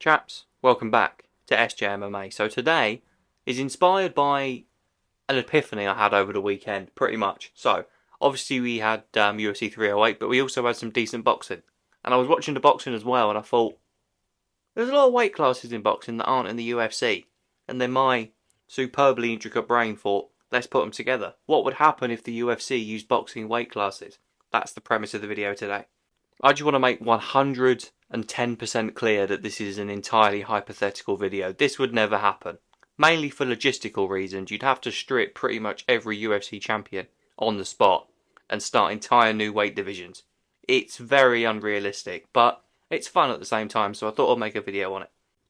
Chaps, welcome back to SJMMA. So today is inspired by an epiphany I had over the weekend, pretty much. So, obviously we had UFC 308, but we also had some decent boxing. And I was watching the boxing as well, and I thought, there's a lot of weight classes in boxing that aren't in the UFC. And then my superbly intricate brain thought, let's put them together. What would happen if the UFC used boxing weight classes? That's the premise of the video today. I just want to make 110% clear that this is an entirely hypothetical video. This would never happen. Mainly for logistical reasons. You'd have to strip pretty much every UFC champion on the spot and start entire new weight divisions. It's very unrealistic, but it's fun at the same time, so I thought I'd make a video on it.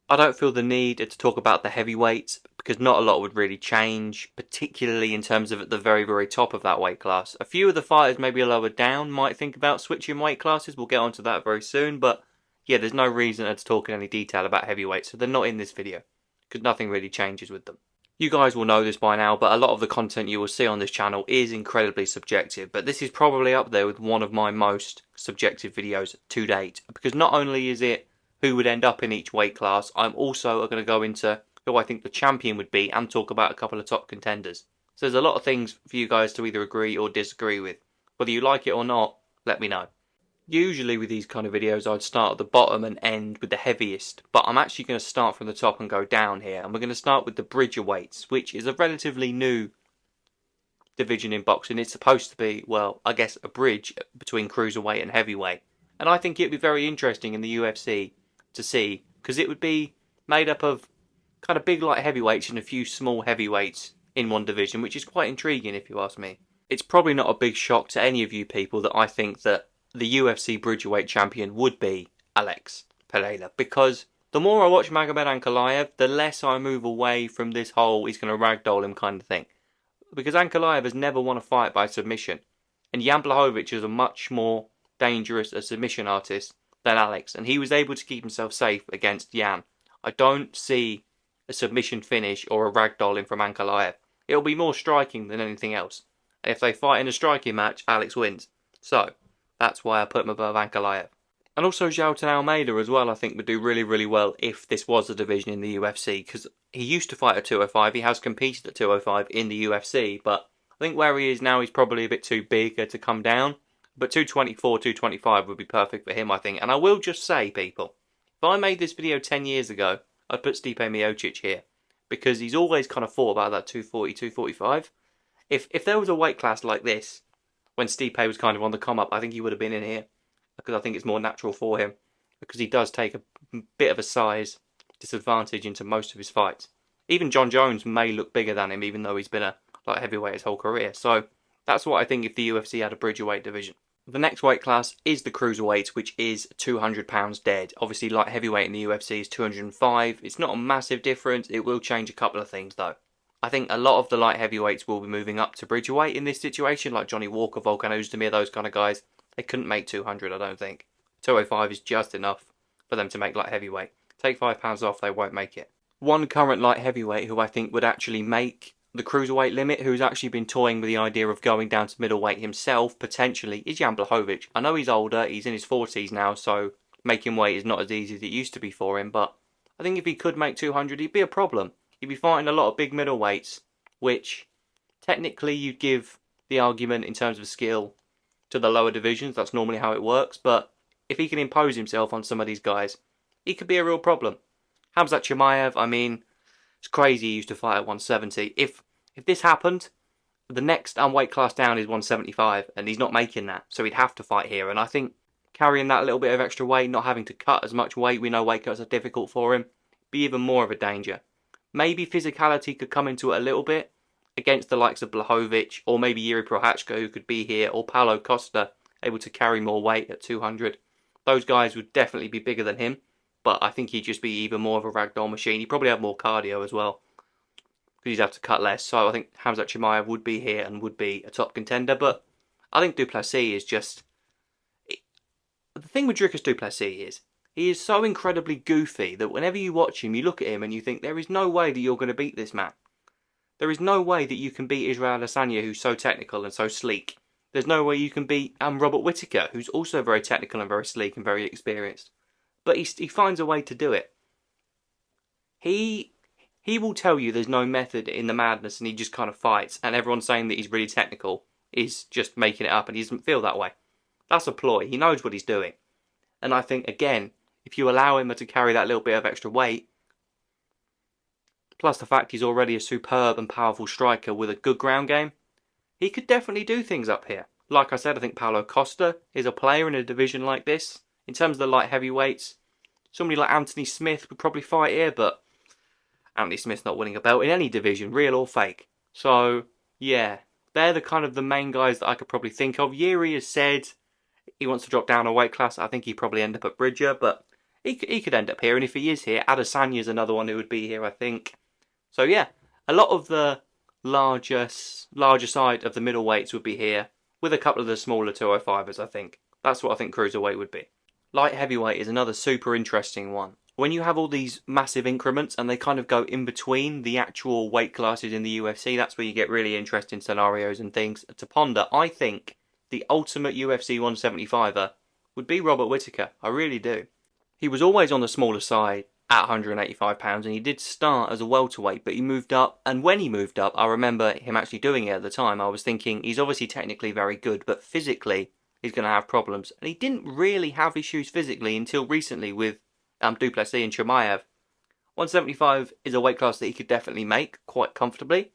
I don't feel the need to talk about the heavyweights because not a lot would really change, particularly in terms of at the very, very top of that weight class. A few of the fighters maybe lower down might think about switching weight classes. We'll get onto that very soon, but yeah, there's no reason to talk in any detail about heavyweights, so they're not in this video because nothing really changes with them. You guys will know this by now, but a lot of the content you will see on this channel is incredibly subjective, but this is probably up there with one of my most subjective videos to date, because not only is it who would end up in each weight class, I'm also going to go into who I think the champion would be and talk about a couple of top contenders. So there's a lot of things for you guys to either agree or disagree with. Whether you like it or not, let me know. Usually with these kind of videos I'd start at the bottom and end with the heaviest, but I'm actually going to start from the top and go down here, and we're going to start with the Bridgerweights, which is a relatively new division in boxing. It's supposed to be, well, I guess a bridge between Cruiserweight and Heavyweight, and I think it'd be very interesting in the UFC to see, because it would be made up of kind of big light heavyweights and a few small heavyweights in one division, which is quite intriguing if you ask me. It's probably not a big shock to any of you people that I think that the UFC Bridgerweight champion would be Alex Pereira, because the more I watch Magomed Ankalaev, the less I move away from this whole he's going to ragdoll him kind of thing. Because Ankalaev has never won a fight by submission, and Jan Blachowicz is a much more dangerous submission artist than Alex, and he was able to keep himself safe against Jan. I don't see a submission finish or a ragdolling from Ankalaev. It'll be more striking than anything else. If they fight in a striking match, Alex wins. So that's why I put him above Ankalaev. And also Jailton Almeida as well, I think would do really, really well if this was a division in the UFC, because he used to fight at 205, he has competed at 205 in the UFC, but I think where he is now he's probably a bit too big to come down. But 224, 225 would be perfect for him, I think. And I will just say, people, if I made this video 10 years ago, I'd put Stipe Miocic here, because he's always kind of thought about that 240, 245. If there was a weight class like this, when Stipe was kind of on the come up, I think he would have been in here, because I think it's more natural for him, because he does take a bit of a size disadvantage into most of his fights. Even John Jones may look bigger than him, even though he's been a light heavyweight his whole career. So that's what I think if the UFC had a Bridgerweight division. The next weight class is the Cruiserweight, which is £200 dead. Obviously, light heavyweight in the UFC is 205. It's not a massive difference. It will change a couple of things, though. I think a lot of the light heavyweights will be moving up to Bridgerweight in this situation, like Johnny Walker, Volkan Ozdemir, those kind of guys. They couldn't make 200, I don't think. 205 is just enough for them to make light heavyweight. Take £5 off, they won't make it. One current light heavyweight who I think would actually make the Cruiserweight limit, who's actually been toying with the idea of going down to middleweight himself, potentially, is Jan Blachowicz. I know he's older, he's in his 40s now, so making weight is not as easy as it used to be for him, but I think if he could make 200, he'd be a problem. He'd be fighting a lot of big middleweights, which technically you'd give the argument in terms of skill to the lower divisions. That's normally how it works, but if he can impose himself on some of these guys, he could be a real problem. Khamzat Chimaev, I mean, it's crazy he used to fight at 170. If this happened, the next weight class down is 175, and he's not making that, so he'd have to fight here. And I think carrying that little bit of extra weight, not having to cut as much weight, we know weight cuts are difficult for him, be even more of a danger. Maybe physicality could come into it a little bit against the likes of Blachowicz, or maybe Yuri Prochazka, who could be here, or Paulo Costa, able to carry more weight at 200. Those guys would definitely be bigger than him, but I think he'd just be even more of a ragdoll machine. He'd probably have more cardio as well, because he'd have to cut less. So I think Khamzat Chimaev would be here and would be a top contender, but I think Duplessis is just... The thing with Dricus Duplessis is, he is so incredibly goofy that whenever you watch him, you look at him and you think, there is no way that you're going to beat this man. There is no way that you can beat Israel Adesanya, who's so technical and so sleek. There's no way you can beat Robert Whittaker, who's also very technical and very sleek and very experienced. But he finds a way to do it. He he will tell you there's no method in the madness and he just kind of fights, and everyone saying that he's really technical is just making it up and he doesn't feel that way. That's a ploy. He knows what he's doing. And I think, again, if you allow him to carry that little bit of extra weight, plus the fact he's already a superb and powerful striker with a good ground game, he could definitely do things up here. Like I said, I think Paulo Costa is a player in a division like this. In terms of the light heavyweights, somebody like Anthony Smith would probably fight here, but Anthony Smith's not winning a belt in any division, real or fake. So, yeah, they're the kind of the main guys that I could probably think of. Yuri has said he wants to drop down a weight class. I think he'd probably end up at Bridger, but he could end up here. And if he is here, Adesanya's another one who would be here, I think. So, yeah, a lot of the larger side of the middleweights would be here, with a couple of the smaller 205ers, I think. That's what I think Cruiserweight would be. Light heavyweight is another super interesting one. When you have all these massive increments and they kind of go in between the actual weight classes in the UFC, that's where you get really interesting scenarios and things to ponder. I think the ultimate UFC 175er would be Robert Whittaker. I really do. He was always on the smaller side at 185 pounds and he did start as a welterweight, but he moved up, and when he moved up, I remember him actually doing it at the time. I was thinking he's obviously technically very good, but physically he's going to have problems. And he didn't really have issues physically until recently with Duplessis and Chimaev. 175 is a weight class that he could definitely make quite comfortably.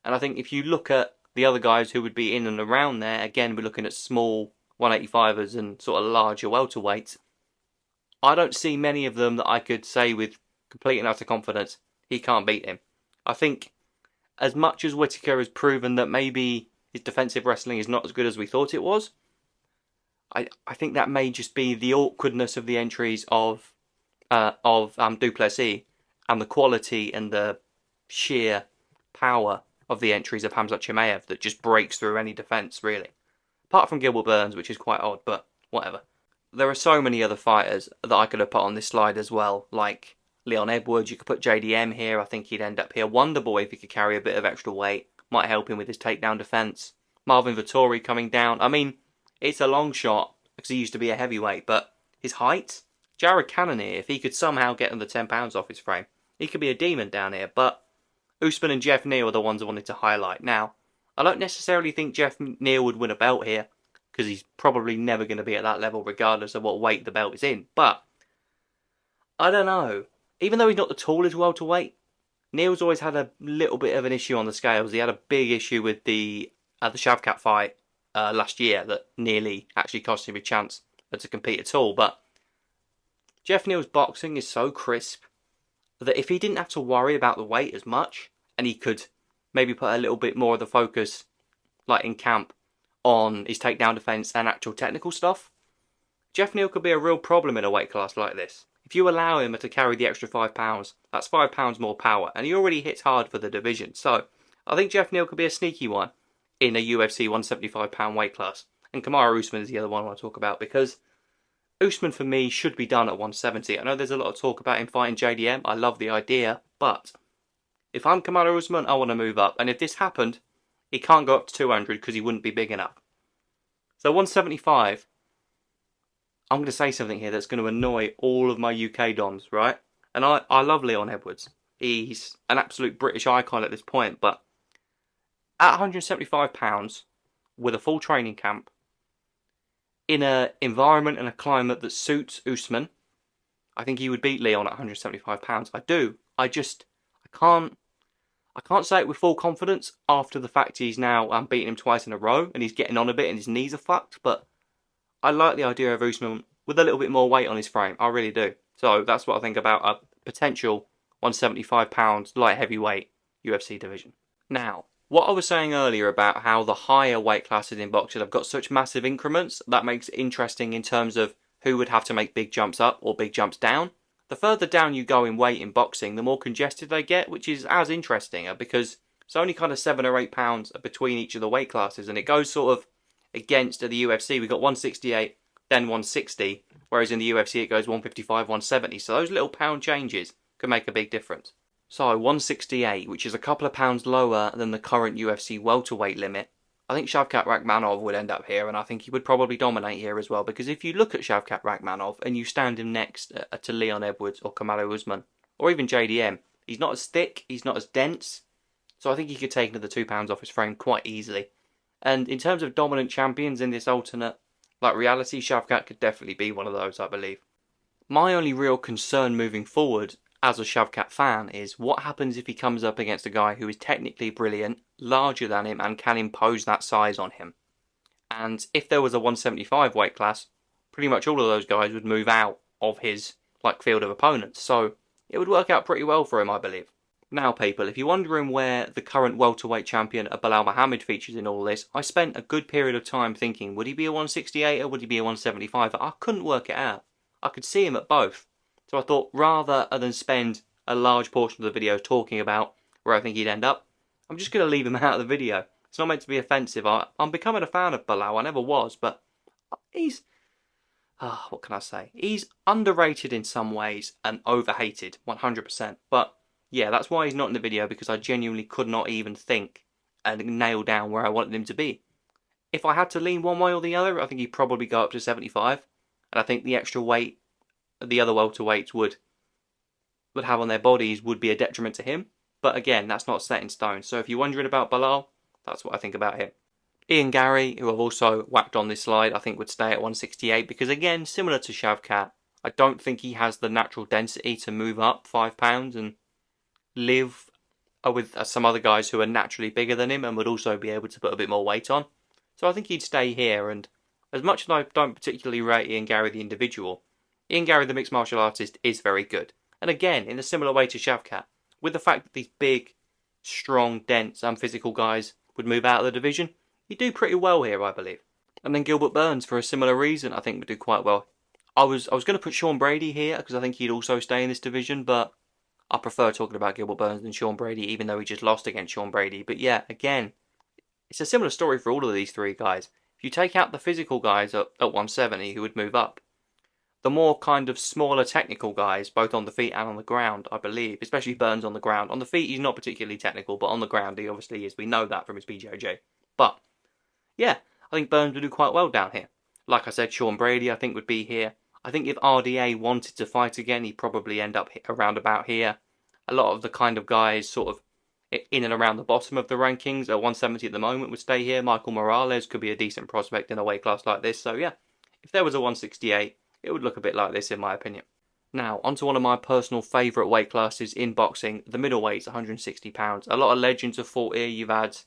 And I think if you look at the other guys who would be in and around there, again, we're looking at small 185ers and sort of larger welterweights. I don't see many of them that I could say with complete and utter confidence he can't beat him. I think as much as Whittaker has proven that maybe his defensive wrestling is not as good as we thought it was, I think that may just be the awkwardness of the entries of Duplessis and the quality and the sheer power of the entries of Khamzat Chimaev that just breaks through any defence, really. Apart from Gilbert Burns, which is quite odd, but whatever. There are so many other fighters that I could have put on this slide as well, like Leon Edwards. You could put JDM here. I think he'd end up here. Wonderboy, if he could carry a bit of extra weight, might help him with his takedown defence. Marvin Vettori coming down. I mean, it's a long shot because he used to be a heavyweight, but his height, Jared Cannonier, if he could somehow get under 10 pounds off his frame, he could be a demon down here. But Usman and Jeff Neal are the ones I wanted to highlight. Now, I don't necessarily think Jeff Neal would win a belt here, because he's probably never going to be at that level regardless of what weight the belt is in. But, I don't know. Even though he's not the tallest welterweight, Neal's always had a little bit of an issue on the scales. He had a big issue with the Shavkat fight last year that nearly actually cost him a chance to compete at all. But Jeff Neal's boxing is so crisp that if he didn't have to worry about the weight as much, and he could maybe put a little bit more of the focus, like in camp, on his takedown defence and actual technical stuff, Jeff Neal could be a real problem in a weight class like this. If you allow him to carry the extra £5, that's £5 more power, and he already hits hard for the division. So, I think Jeff Neal could be a sneaky one in a UFC 175 weight class. And Kamaru Usman is the other one I want to talk about, because Usman for me should be done at 170. I know there's a lot of talk about him fighting JDM. I love the idea, but if I'm Kamaru Usman, I want to move up. And if this happened, he can't go up to 200 because he wouldn't be big enough. So 175, I'm going to say something here that's going to annoy all of my UK dons, right? And I love Leon Edwards. He's an absolute British icon at this point, but at £175 with a full training camp, in an environment and a climate that suits Usman, I think he would beat Leon at £175. I do. I can't say it with full confidence after the fact he's now beaten him twice in a row and he's getting on a bit and his knees are fucked, but I like the idea of Usman with a little bit more weight on his frame. I really do. So that's what I think about a potential £175 light heavyweight UFC division. Now, what I was saying earlier about how the higher weight classes in boxing have got such massive increments, that makes it interesting in terms of who would have to make big jumps up or big jumps down. The further down you go in weight in boxing, the more congested they get, which is as interesting because it's only kind of 7 or 8 pounds between each of the weight classes, and it goes sort of against the UFC. We've got 168, then 160, whereas in the UFC it goes 155, 170. So those little pound changes can make a big difference. So 168, which is a couple of pounds lower than the current UFC welterweight limit. I think Shavkat Rakhmonov would end up here, and I think he would probably dominate here as well, because if you look at Shavkat Rakhmonov and you stand him next to Leon Edwards or Kamaru Usman, or even JDM. He's not as thick, he's not as dense, so I think he could take another £2 off his frame quite easily. And in terms of dominant champions in this alternate reality, Shavkat could definitely be one of those, I believe. My only real concern moving forward as a Shavkat fan is what happens if he comes up against a guy who is technically brilliant, larger than him, and can impose that size on him. And if there was a 175 weight class, pretty much all of those guys would move out of his field of opponents. So it would work out pretty well for him, I believe. Now, people, if you're wondering where the current welterweight champion Belal Muhammad features in all this, I spent a good period of time thinking, would he be a 168 or would he be a 175? I couldn't work it out. I could see him at both. So I thought, rather than spend a large portion of the video talking about where I think he'd end up, I'm just going to leave him out of the video. It's not meant to be offensive. I'm becoming a fan of Belal. I never was, but he's... what can I say? He's underrated in some ways and overhated, 100%. But yeah, that's why he's not in the video, because I genuinely could not even think and nail down where I wanted him to be. If I had to lean one way or the other, I think he'd probably go up to 75. And I think the extra weight the other welterweights would have on their bodies would be a detriment to him. But again, that's not set in stone. So if you're wondering about Belal, that's what I think about him. Ian Gary, who I've also whacked on this slide, I think would stay at 168 because, again, similar to Shavkat, I don't think he has the natural density to move up £5 and live with some other guys who are naturally bigger than him and would also be able to put a bit more weight on. So I think he'd stay here, and as much as I don't particularly rate Ian Gary the individual, Ian Gary the mixed martial artist is very good. And again, in a similar way to Shavkat, with the fact that these big, strong, dense and physical guys would move out of the division, he'd do pretty well here, I believe. And then Gilbert Burns, for a similar reason, I think would do quite well. I was going to put Sean Brady here because I think he'd also stay in this division, but I prefer talking about Gilbert Burns than Sean Brady, even though he just lost against Sean Brady. But yeah, again, it's a similar story for all of these three guys. If you take out the physical guys at 170 who would move up, the more kind of smaller technical guys, both on the feet and on the ground, I believe, especially Burns on the ground. On the feet, he's not particularly technical, but on the ground, he obviously is. We know that from his BJJ. But yeah, I think Burns would do quite well down here. Like I said, Sean Brady, I think, would be here. I think if RDA wanted to fight again, he'd probably end up around about here. A lot of the kind of guys sort of in and around the bottom of the rankings at 170 at the moment would stay here. Michael Morales could be a decent prospect in a weight class like this. So yeah, if there was a 168, it would look a bit like this in my opinion. Now, onto one of my personal favourite weight classes in boxing, the middleweights, £160. A lot of legends have fought here. You've had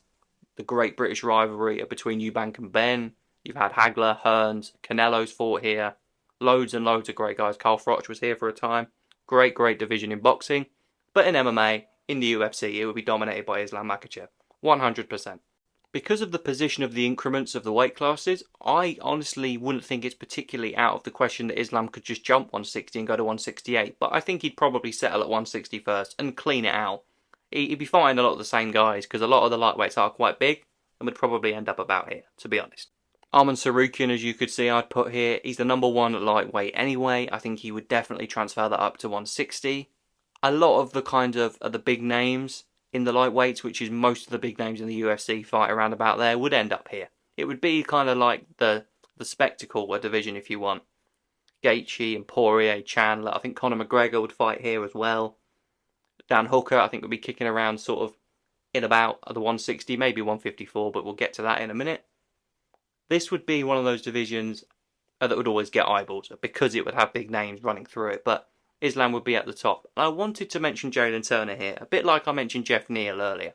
the great British rivalry between Eubank and Ben. You've had Hagler, Hearns, Canelo's fought here. Loads and loads of great guys. Carl Froch was here for a time. Great division in boxing. But in MMA, in the UFC, it would be dominated by Islam Makhachev. 100%. Because of the position of the increments of the weight classes, I honestly wouldn't think it's particularly out of the question that Islam could just jump 160 and go to 168. But I think he'd probably settle at 160 first and clean it out. He'd be fighting a lot of the same guys because a lot of the lightweights are quite big and would probably end up about here, to be honest. Arman Sarukian, as you could see, I'd put here. He's the number one lightweight anyway. I think he would definitely transfer that up to 160. A lot of the kind of the big names in the lightweights, which is most of the big names in the UFC fight around about there, would end up here. It would be kind of like the spectacle division, if you want. Gaethje and Poirier, Chandler. I think Conor McGregor would fight here as well. Dan Hooker, I think, would be kicking around sort of in about the 160, maybe 154, but we'll get to that in a minute. This would be one of those divisions that would always get eyeballs because it would have big names running through it, but Islam would be at the top. I wanted to mention Jalen Turner here, a bit like I mentioned Jeff Neal earlier.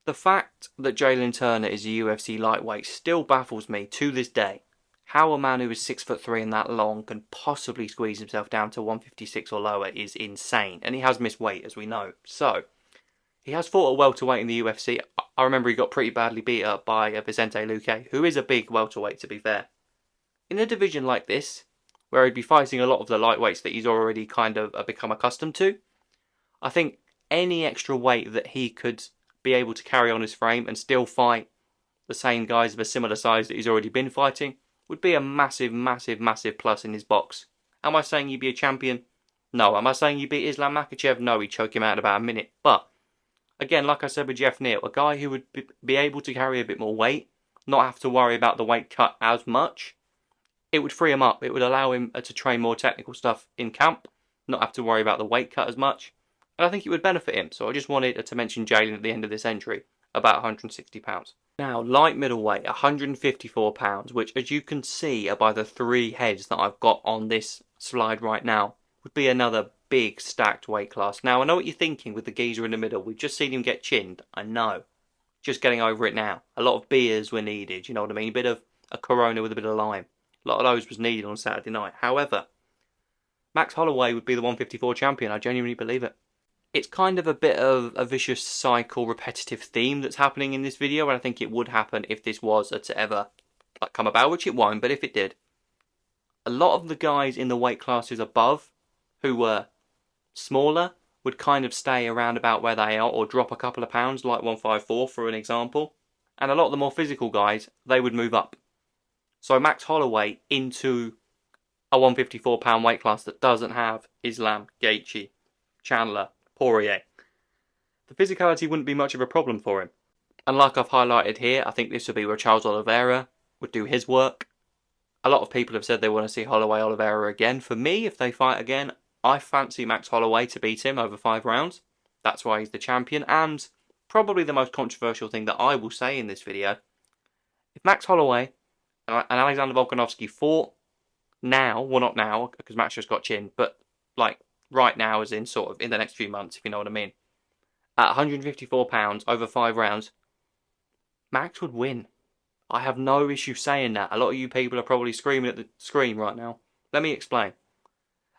The fact that Jalen Turner is a UFC lightweight still baffles me to this day. How a man who is 6'3" and that long can possibly squeeze himself down to 156 or lower is insane. And he has missed weight, as we know. So, he has fought a welterweight in the UFC. I remember he got pretty badly beat up by Vicente Luque, who is a big welterweight, to be fair. In a division like this, where he'd be fighting a lot of the lightweights that he's already kind of become accustomed to, I think any extra weight that he could be able to carry on his frame and still fight the same guys of a similar size that he's already been fighting would be a massive, massive, massive plus in his box. Am I saying he'd be a champion? No. Am I saying he'd beat Islam Makhachev? No, he'd choke him out in about a minute. But, again, like I said with Jeff Neal, a guy who would be able to carry a bit more weight, not have to worry about the weight cut as much, it would free him up. It would allow him to train more technical stuff in camp, not have to worry about the weight cut as much. and I think it would benefit him. So I just wanted to mention Jalen at the end of this entry, about £160. Now, light middleweight, £154, which, as you can see by the 3 heads that I've got on this slide right now, would be another big stacked weight class. Now, I know what you're thinking with the geezer in the middle. We've just seen him get chinned. I know. Just getting over it now. A lot of beers were needed, you know what I mean? A bit of a Corona with a bit of lime. A lot of those was needed on Saturday night. However, Max Holloway would be the 154 champion. I genuinely believe it. It's kind of a bit of a vicious cycle, repetitive theme that's happening in this video, and I think it would happen if this was to ever come about, which it won't, but if it did. A lot of the guys in the weight classes above, who were smaller, would kind of stay around about where they are, or drop a couple of pounds, like 154 for an example. And a lot of the more physical guys, they would move up. So Max Holloway into a 154 pound weight class that doesn't have Islam, Gaethje, Chandler, Poirier. The physicality wouldn't be much of a problem for him. And like I've highlighted here, I think this would be where Charles Oliveira would do his work. A lot of people have said they want to see Holloway Oliveira again. For me, if they fight again, I fancy Max Holloway to beat him over 5 rounds. That's why he's the champion. And probably the most controversial thing that I will say in this video, if Max Holloway and Alexander Volkanovski fought now, well not now, because Max just got chinned, but like right now as in sort of in the next few months, if you know what I mean, at £154 over 5 rounds, Max would win. I have no issue saying that. A lot of you people are probably screaming at the screen right now. Let me explain.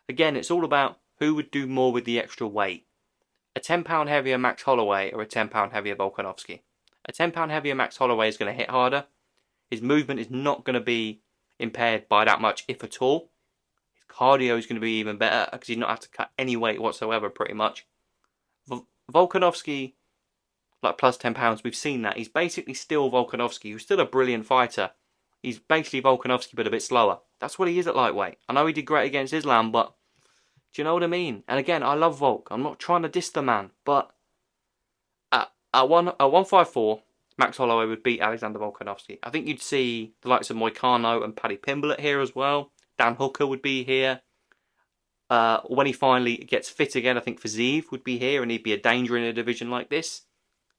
Again, it's all about who would do more with the extra weight. A 10 pound heavier Max Holloway or a 10 pound heavier Volkanovski. A 10 pound heavier Max Holloway is going to hit harder. His movement is not going to be impaired by that much, if at all. His cardio is going to be even better because he's not have to cut any weight whatsoever, pretty much. Volkanovski, like plus 10 pounds, we've seen that. He's basically still Volkanovski, who's still a brilliant fighter. He's basically Volkanovski, but a bit slower. That's what he is at lightweight. I know he did great against Islam, but do you know what I mean? And again, I love Volk. I'm not trying to diss the man, but at 154, Max Holloway would beat Alexander Volkanovski. I think you'd see the likes of Moicano and Paddy Pimblett here as well. Dan Hooker would be here. When he finally gets fit again, I think Fiziev would be here, and he'd be a danger in a division like this.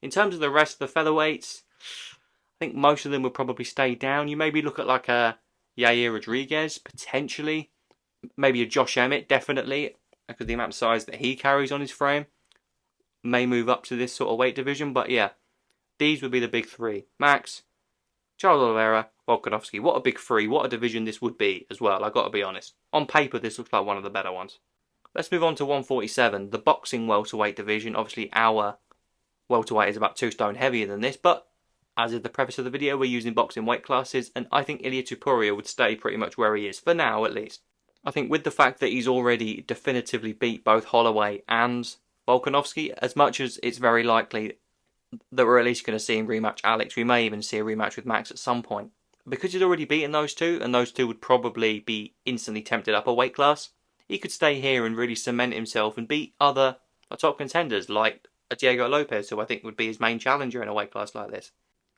In terms of the rest of the featherweights, I think most of them would probably stay down. You maybe look at like a Yair Rodriguez, potentially. Maybe a Josh Emmett, definitely, because the amount of size that he carries on his frame may move up to this sort of weight division. But yeah, these would be the big 3. Max, Charles Oliveira, Volkanovski. What a big 3. What a division this would be as well, I've got to be honest. On paper, this looks like one of the better ones. Let's move on to 147, the boxing welterweight division. Obviously, our welterweight is about 2 stone heavier than this, but as is the preface of the video, we're using boxing weight classes, and I think Ilia Topuria would stay pretty much where he is, for now at least. I think with the fact that he's already definitively beat both Holloway and Volkanovski, as much as it's very likely that we're at least going to see him rematch Alex, we may even see a rematch with Max at some point. Because he's already beaten those 2, and those 2 would probably be instantly tempted up a weight class, he could stay here and really cement himself and beat other top contenders like Diego Lopez, who I think would be his main challenger in a weight class like this.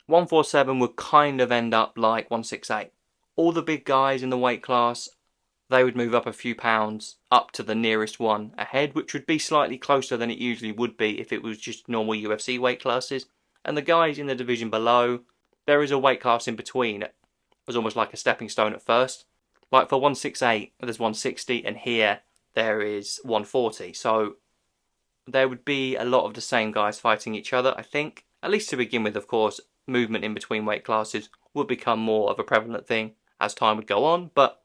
147 would kind of end up like 168. All the big guys in the weight class, they would move up a few pounds up to the nearest one ahead, which would be slightly closer than it usually would be if it was just normal UFC weight classes. And the guys in the division below, there is a weight class in between. It was almost like a stepping stone at first. Like for 168, there's 160, and here there is 140. So there would be a lot of the same guys fighting each other, I think. At least to begin with, of course, movement in between weight classes would become more of a prevalent thing as time would go on, but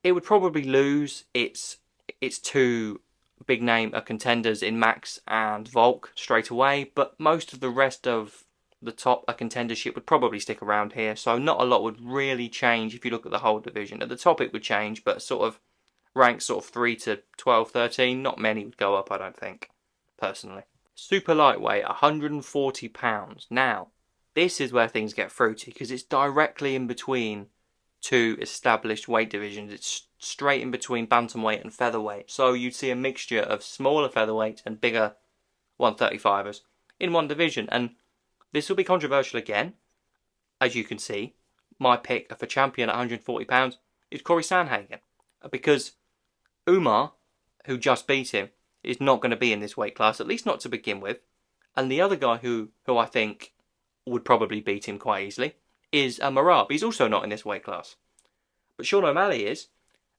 it would probably lose its 2 big name contenders in Max and Volk straight away, but most of the rest of the top contendership would probably stick around here, so not a lot would really change if you look at the whole division. At the top it would change, but sort of ranks sort of 3 to 12, 13, not many would go up, I don't think, personally. Super lightweight, £140. Now, this is where things get fruity, because it's directly in between 2 established weight divisions. It's straight in between bantamweight and featherweight. So you'd see a mixture of smaller featherweights and bigger 135ers in one division. And this will be controversial again. As you can see, my pick for champion at £140 is Corey Sandhagen. Because Umar, who just beat him, is not going to be in this weight class, at least not to begin with. And the other guy who I think would probably beat him quite easily is Merab. He's also not in this weight class. But Sean O'Malley is,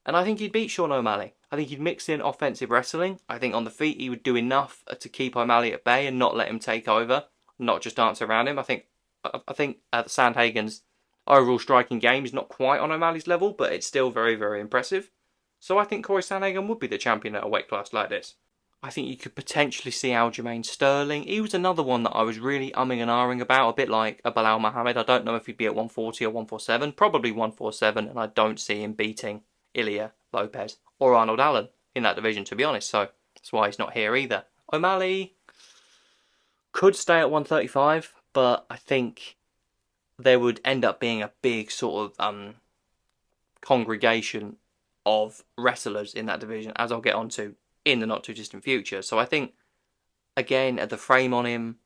and I think he'd beat Sean O'Malley. I think he'd mix in offensive wrestling. I think on the feet he would do enough to keep O'Malley at bay and not let him take over, not just dance around him. I think Sandhagen's overall striking game is not quite on O'Malley's level, but it's still very, very impressive. So I think Corey Sandhagen would be the champion at a weight class like this. I think you could potentially see Aljamain Sterling. He was another one that I was really umming and ahhing about, a bit like a Bilal Muhammad. I don't know if he'd be at 140 or 147, probably 147, and I don't see him beating Ilia Lopez or Arnold Allen in that division, to be honest, so that's why he's not here either. O'Malley could stay at 135, but I think there would end up being a big sort of congregation of wrestlers in that division, as I'll get onto in the not too distant future. So I think, again, the frame on him,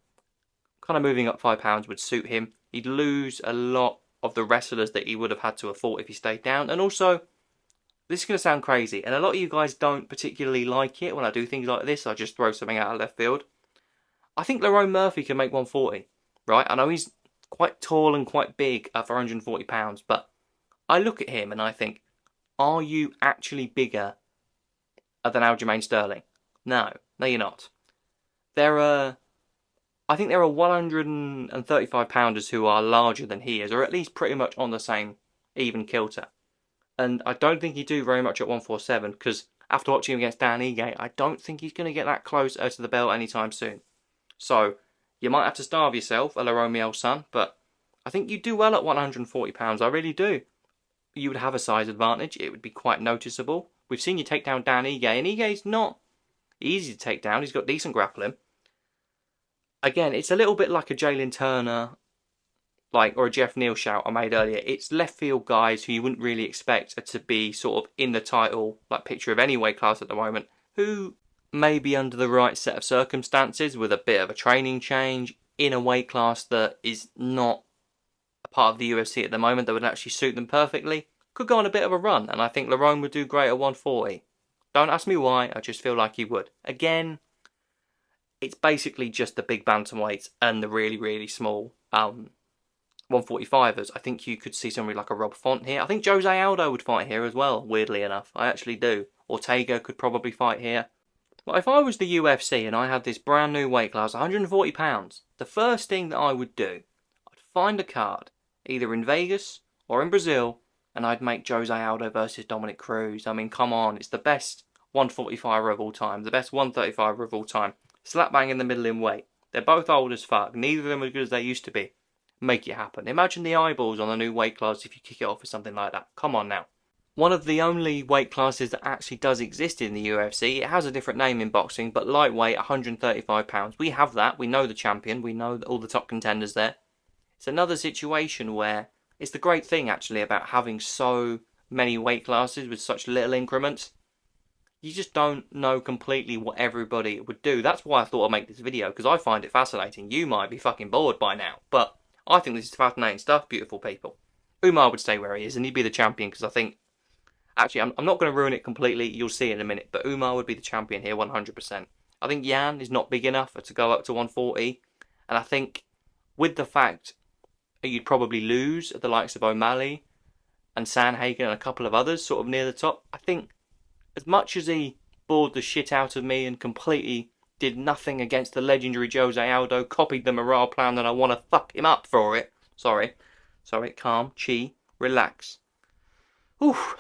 kind of moving up £5 would suit him. He'd lose a lot of the wrestlers that he would have had to have fought if he stayed down. And also, this is going to sound crazy, and a lot of you guys don't particularly like it when I do things like this. I just throw something out of left field. I think Lerone Murphy can make 140, right? I know he's quite tall and quite big at £440, but I look at him and I think, are you actually bigger than Aljamain Sterling? No, you're not. I think there are 135 pounders who are larger than he is, or at least pretty much on the same even kilter. And I don't think he'd do very much at 147, because after watching him against Dan Ige, I don't think he's going to get that close to the belt anytime soon. So, you might have to starve yourself, a La Romeo son, but I think you'd do well at 140 pounds, I really do. You would have a size advantage, it would be quite noticeable. We've seen you take down Dan Ige, and Ige's not easy to take down, he's got decent grappling. Again, it's a little bit like a Jalen Turner, or a Jeff Neal shout I made earlier. It's left field guys who you wouldn't really expect to be sort of in the title picture of any weight class at the moment, who may be under the right set of circumstances with a bit of a training change in a weight class that is not a part of the UFC at the moment that would actually suit them perfectly. Could go on a bit of a run, and I think Lerone would do great at 140. Don't ask me why, I just feel like he would. Again, it's basically just the big bantamweights and the really, really small 145ers. I think you could see somebody like a Rob Font here. I think Jose Aldo would fight here as well, weirdly enough. I actually do. Ortega could probably fight here. But if I was the UFC and I had this brand new weight class, 140 pounds, the first thing that I would do, I'd find a card, either in Vegas or in Brazil, and I'd make Jose Aldo versus Dominic Cruz. I mean, come on, it's the best 145er of all time, the best 135er of all time. Slap bang in the middle in weight. They're both old as fuck. Neither of them are as good as they used to be. Make it happen. Imagine the eyeballs on the new weight class if you kick it off with something like that. Come on now. One of the only weight classes that actually does exist in the UFC. It has a different name in boxing, but lightweight, 135 pounds. We have that. We know the champion. We know all the top contenders there. It's another situation where it's the great thing actually about having so many weight classes with such little increments. You just don't know completely what everybody would do. That's why I thought I'd make this video, because I find it fascinating. You might be fucking bored by now, but I think this is fascinating stuff, beautiful people. Umar would stay where he is, and he'd be the champion, because I think... Actually, I'm not going to ruin it completely, you'll see in a minute, but Umar would be the champion here, 100%. I think Yan is not big enough to go up to 140, and I think with the fact that you'd probably lose at the likes of O'Malley and Sandhagen and a couple of others sort of near the top, I think as much as he bored the shit out of me and completely did nothing against the legendary Jose Aldo, copied the morale plan, and I want to fuck him up for it. Sorry, calm, chi, relax. Oof.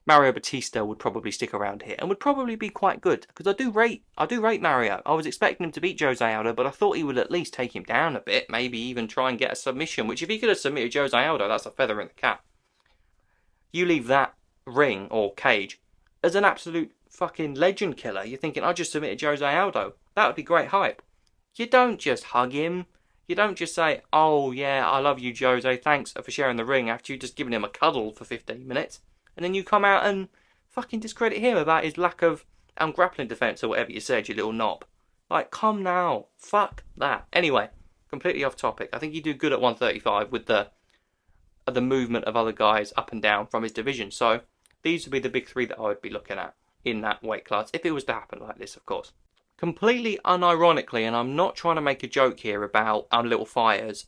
Mario Batista would probably stick around here and would probably be quite good, because I do rate Mario. I was expecting him to beat Jose Aldo, but I thought he would at least take him down a bit, maybe even try and get a submission, which if he could have submitted Jose Aldo, that's a feather in the cap. You leave that ring or cage as an absolute fucking legend killer. You're thinking, I just submitted Jose Aldo. That would be great hype. You don't just hug him. You don't just say, oh yeah, I love you Jose, thanks for sharing the ring, after you just given him a cuddle for 15 minutes. And then you come out and fucking discredit him about his lack of grappling defence or whatever you said, you little knob. Like, come now. Fuck that. Anyway, completely off topic. I think you do good at 135 with the movement of other guys up and down from his division. So these would be the big three that I would be looking at. in that weight class, if it was to happen like this, of course. Completely unironically, and I'm not trying to make a joke here about little fighters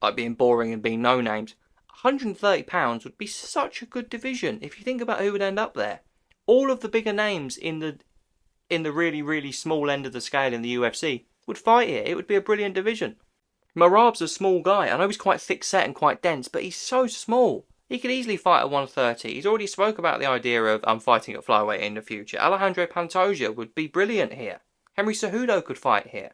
like being boring and being no names, £130 would be such a good division if you think about who would end up there. All of the bigger names in the really, really small end of the scale in the UFC would fight here. It would be a brilliant division. Marab's a small guy. I know he's quite thick-set and quite dense, but he's so small. He could easily fight at 130. He's already spoke about the idea of fighting at flyweight in the future. Alejandro Pantoja would be brilliant here. Henry Cejudo could fight here.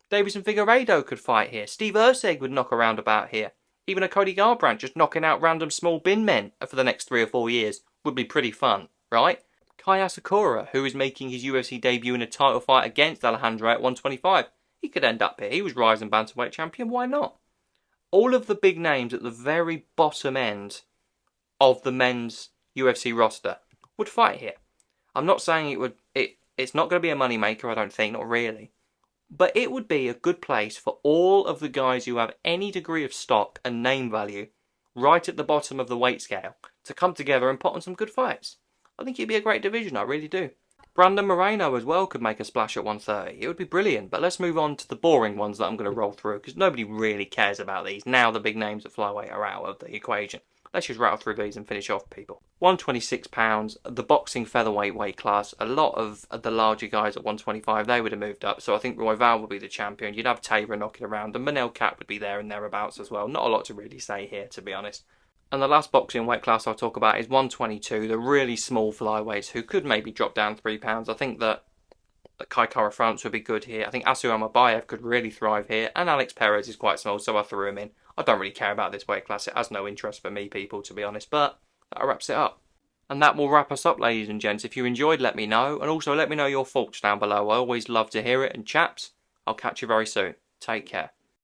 Davison Figueiredo could fight here. Steve Erceg would knock around about here. Even a Cody Garbrandt just knocking out random small bin men for the next 3 or 4 years would be pretty fun, right? Kai Asakura, who is making his UFC debut in a title fight against Alejandro at 125, he could end up here. He was rising bantamweight champion, why not? All of the big names at the very bottom end of the men's UFC roster would fight here. I'm not saying it's not going to be a moneymaker, I don't think, not really. But it would be a good place for all of the guys who have any degree of stock and name value right at the bottom of the weight scale to come together and put on some good fights. I think it'd be a great division, I really do. Brandon Moreno as well could make a splash at 130. It would be brilliant, but let's move on to the boring ones that I'm going to roll through because nobody really cares about these. Now the big names at flyweight are out of the equation. Let's just rattle through these and finish off, people. £126, the boxing featherweight weight class. A lot of the larger guys at 125, they would have moved up. So I think Royval would be the champion. You'd have Taylor knocking around, and Manel Kape would be there and thereabouts as well. Not a lot to really say here, to be honest. And the last boxing weight class I'll talk about is 122, the really small flyweights who could maybe drop down £3. I think that Kai Kara France would be good here. I think Asu Amabayev could really thrive here. And Alex Perez is quite small, so I threw him in. I don't really care about this weight class. It has no interest for me, people, to be honest. But that wraps it up. And that will wrap us up, ladies and gents. If you enjoyed, let me know. And also let me know your thoughts down below. I always love to hear it. And chaps, I'll catch you very soon. Take care.